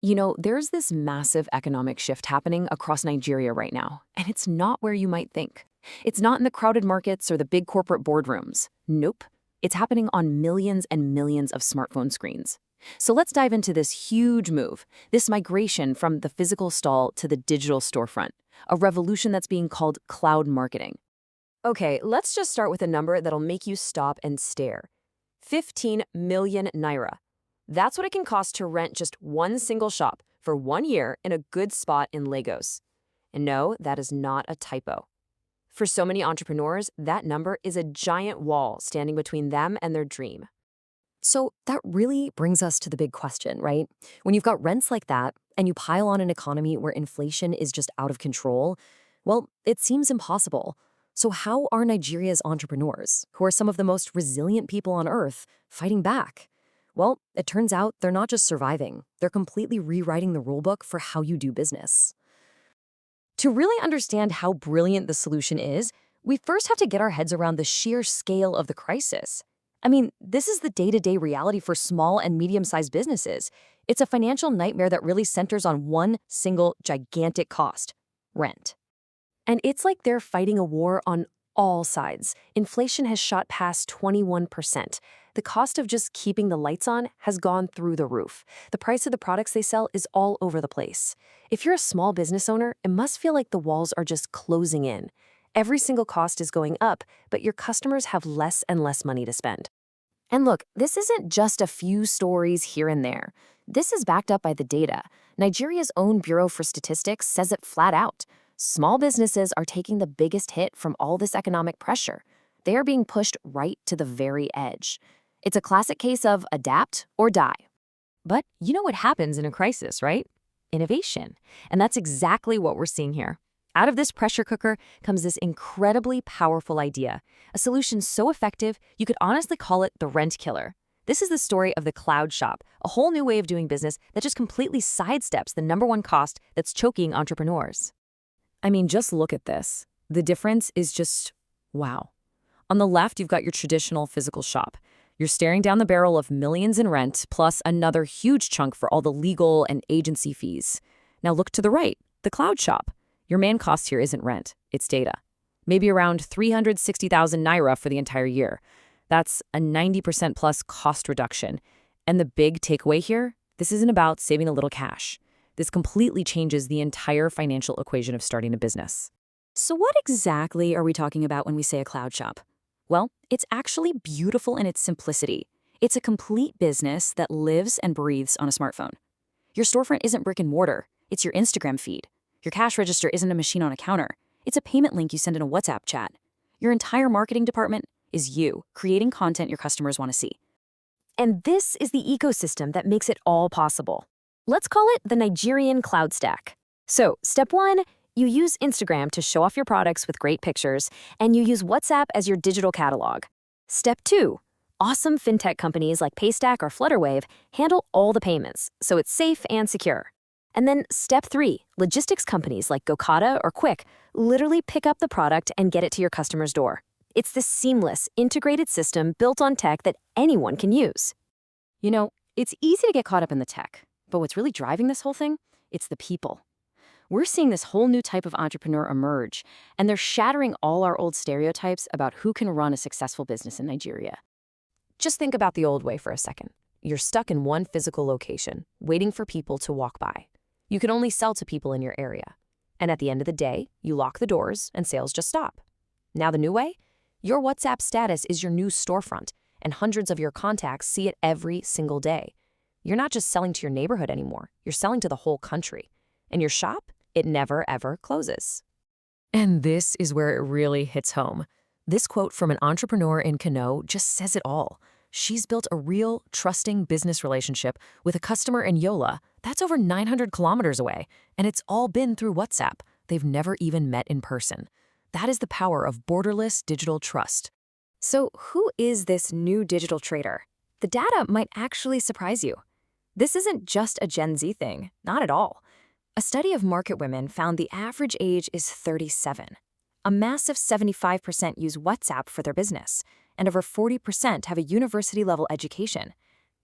There's this massive economic shift happening across Nigeria right now, and it's not where you might think. It's not in the crowded markets or the big corporate boardrooms. Nope. It's happening on millions and millions of smartphone screens. So let's dive into this huge move, this migration from the physical stall to the digital storefront, a revolution that's being called cloud marketing. Okay, let's just start with a number that'll make you stop and stare. 15 million naira. That's what it can cost to rent just one single shop for 1 year in a good spot in Lagos. And no, that is not a typo. For so many entrepreneurs, that number is a giant wall standing between them and their dream. So that really brings us to the big question, right? When you've got rents like that and you pile on an economy where inflation is just out of control, well, it seems impossible. So how are Nigeria's entrepreneurs, who are some of the most resilient people on earth, fighting back? Well, it turns out they're not just surviving, they're completely rewriting the rulebook for how you do business. To really understand how brilliant the solution is, we first have to get our heads around the sheer scale of the crisis. I mean, this is the day-to-day reality for small and medium-sized businesses. It's a financial nightmare that really centers on one single gigantic cost: rent. And it's like they're fighting a war on all sides. Inflation has shot past 21%. The cost of just keeping the lights on has gone through the roof. The price of the products they sell is all over the place. If you're a small business owner, it must feel like the walls are just closing in. Every single cost is going up, but your customers have less and less money to spend. And look, this isn't just a few stories here and there. This is backed up by the data. Nigeria's own Bureau for Statistics says it flat out. Small businesses are taking the biggest hit from all this economic pressure. They are being pushed right to the very edge. It's a classic case of adapt or die. But you know what happens in a crisis, right? Innovation. And that's exactly what we're seeing here. Out of this pressure cooker comes this incredibly powerful idea, a solution so effective you could honestly call it the rent killer. This is the story of the cloud shop, a whole new way of doing business that just completely sidesteps the number one cost that's choking entrepreneurs. I mean, just look at this. The difference is just wow. On the left, you've got your traditional physical shop. You're staring down the barrel of millions in rent, plus another huge chunk for all the legal and agency fees. Now look to the right, the cloud shop. Your main cost here isn't rent, it's data. Maybe around 360,000 naira for the entire year. That's a 90% plus cost reduction. And the big takeaway here, this isn't about saving a little cash. This completely changes the entire financial equation of starting a business. So what exactly are we talking about when we say a cloud shop? Well, it's actually beautiful in its simplicity. It's a complete business that lives and breathes on a smartphone. Your storefront isn't brick and mortar, it's your Instagram feed. Your cash register isn't a machine on a counter. It's a payment link you send in a WhatsApp chat. Your entire marketing department is you, creating content your customers want to see. And this is the ecosystem that makes it all possible. Let's call it the Nigerian cloud stack. So, step one, you use Instagram to show off your products with great pictures, and you use WhatsApp as your digital catalog. Step two, awesome fintech companies like Paystack or Flutterwave handle all the payments, so it's safe and secure. And then step three, logistics companies like Gokada or Quick literally pick up the product and get it to your customer's door. It's this seamless, integrated system built on tech that anyone can use. It's easy to get caught up in the tech, but what's really driving this whole thing? It's the people. We're seeing this whole new type of entrepreneur emerge, and they're shattering all our old stereotypes about who can run a successful business in Nigeria. Just think about the old way for a second. You're stuck in one physical location, waiting for people to walk by. You can only sell to people in your area. And at the end of the day, you lock the doors and sales just stop. Now the new way? Your WhatsApp status is your new storefront, and hundreds of your contacts see it every single day. You're not just selling to your neighborhood anymore, you're selling to the whole country. And your shop, it never ever closes. And this is where it really hits home. This quote from an entrepreneur in Kano just says it all. She's built a real, trusting business relationship with a customer in Yola. That's over 900 kilometers away, and it's all been through WhatsApp. They've never even met in person. That is the power of borderless digital trust. So who is this new digital trader? The data might actually surprise you. This isn't just a Gen Z thing, not at all. A study of market women found the average age is 37. A massive 75% use WhatsApp for their business, and over 40% have a university-level education.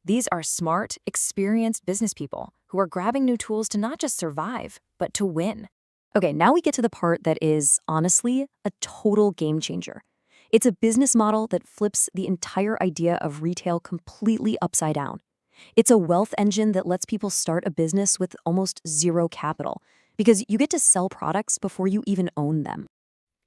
These are smart, experienced business people who who are grabbing new tools to not just survive, but to win. Okay, now we get to the part that is, honestly, a total game changer. It's a business model that flips the entire idea of retail completely upside down. It's a wealth engine that lets people start a business with almost zero capital, because you get to sell products before you even own them.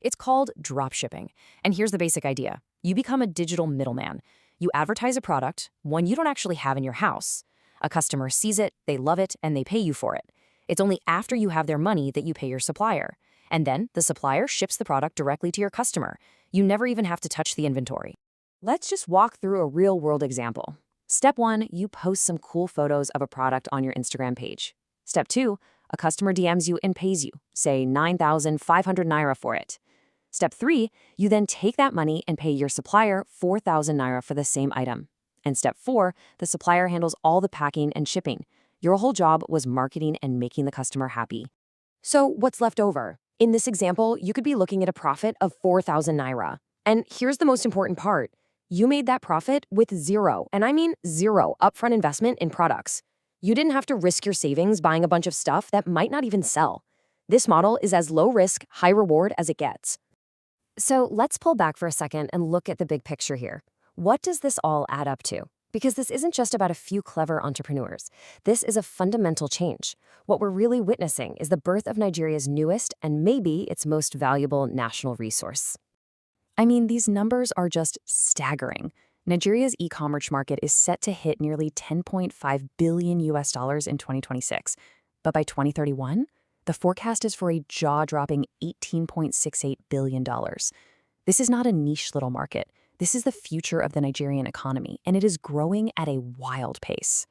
It's called dropshipping, and here's the basic idea. You become a digital middleman. You advertise a product, one you don't actually have in your house. A customer sees it, they love it, and they pay you for it. It's only after you have their money that you pay your supplier. And then the supplier ships the product directly to your customer. You never even have to touch the inventory. Let's just walk through a real-world example. Step 1, you post some cool photos of a product on your Instagram page. Step 2, a customer DMs you and pays you, say 9,500 Naira for it. Step 3, you then take that money and pay your supplier 4,000 Naira for the same item. And step 4, the supplier handles all the packing and shipping. Your whole job was marketing and making the customer happy. So what's left over? In this example, you could be looking at a profit of 4,000 Naira. And here's the most important part. You made that profit with zero, and I mean zero, upfront investment in products. You didn't have to risk your savings buying a bunch of stuff that might not even sell. This model is as low risk, high reward as it gets. So let's pull back for a second and look at the big picture here. What does this all add up to? Because this isn't just about a few clever entrepreneurs. This is a fundamental change. What we're really witnessing is the birth of Nigeria's newest and maybe its most valuable national resource. I mean, these numbers are just staggering. Nigeria's e-commerce market is set to hit nearly $10.5 billion in 2026. But by 2031, the forecast is for a jaw-dropping $18.68 billion. This is not a niche little market. This is the future of the Nigerian economy, and it is growing at a wild pace.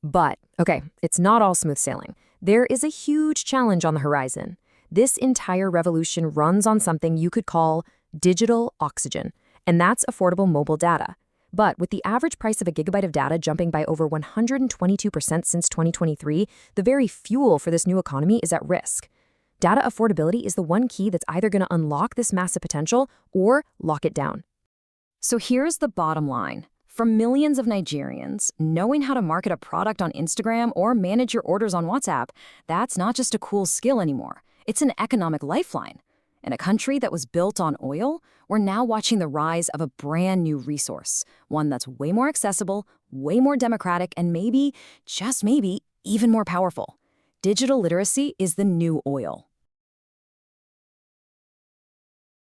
But, okay, it's not all smooth sailing. There is a huge challenge on the horizon. This entire revolution runs on something you could call digital oxygen, and that's affordable mobile data. But with the average price of a gigabyte of data jumping by over 122% since 2023, the very fuel for this new economy is at risk. Data affordability is the one key that's either going to unlock this massive potential or lock it down. So here's the bottom line. For millions of Nigerians, knowing how to market a product on Instagram or manage your orders on WhatsApp, that's not just a cool skill anymore. It's an economic lifeline. In a country that was built on oil, we're now watching the rise of a brand new resource, one that's way more accessible, way more democratic, and maybe, just maybe, even more powerful. Digital literacy is the new oil.